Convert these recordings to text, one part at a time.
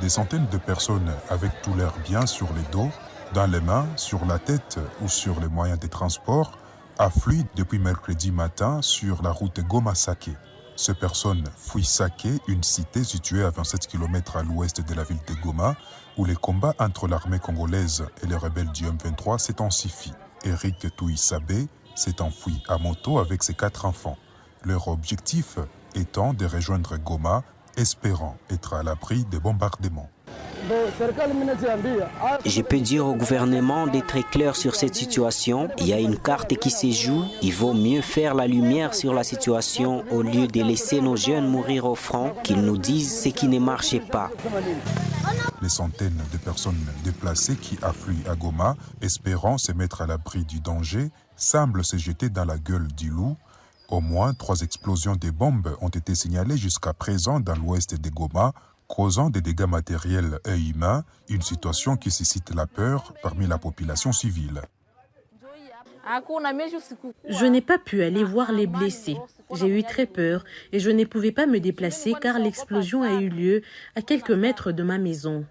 Des centaines de personnes avec tous leurs biens sur les dos, dans les mains, sur la tête ou sur les moyens de transport affluent depuis mercredi matin sur la route Goma-Saké. Ces personnes fuient Saké, une cité située à 27 km à l'ouest de la ville de Goma, où les combats entre l'armée congolaise et les rebelles du M23 s'intensifient. Eric Touissabé s'est enfui à moto avec ses 4 enfants. Leur objectif étant de rejoindre Goma, espérant être à l'abri des bombardements. Je peux dire au gouvernement d'être clair sur cette situation. Il y a une carte qui se joue. Il vaut mieux faire la lumière sur la situation au lieu de laisser nos jeunes mourir au front, qu'ils nous disent ce qui ne marche pas. Les centaines de personnes déplacées qui affluent à Goma, espérant se mettre à l'abri du danger, semblent se jeter dans la gueule du loup. Au moins 3 explosions de bombes ont été signalées jusqu'à présent dans l'ouest de Goma, causant des dégâts matériels et humains, une situation qui suscite la peur parmi la population civile. Je n'ai pas pu aller voir les blessés. J'ai eu très peur et je ne pouvais pas me déplacer car l'explosion a eu lieu à quelques mètres de ma maison.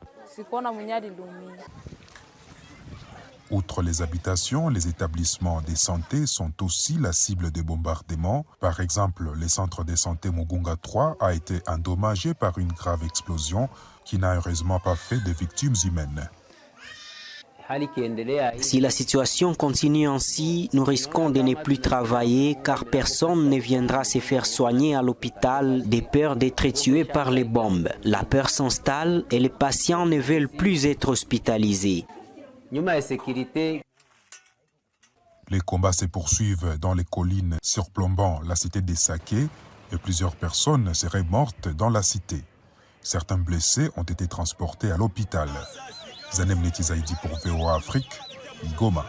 Outre les habitations, les établissements de santé sont aussi la cible des bombardements. Par exemple, le centre de santé Mugunga 3 a été endommagé par une grave explosion qui n'a heureusement pas fait de victimes humaines. Si la situation continue ainsi, nous risquons de ne plus travailler car personne ne viendra se faire soigner à l'hôpital de peur d'être tué par les bombes. La peur s'installe et les patients ne veulent plus être hospitalisés. Les combats se poursuivent dans les collines surplombant la cité de Saké et plusieurs personnes seraient mortes dans la cité. Certains blessés ont été transportés à l'hôpital. Zanem Netizaidi pour VOA Afrique, Goma.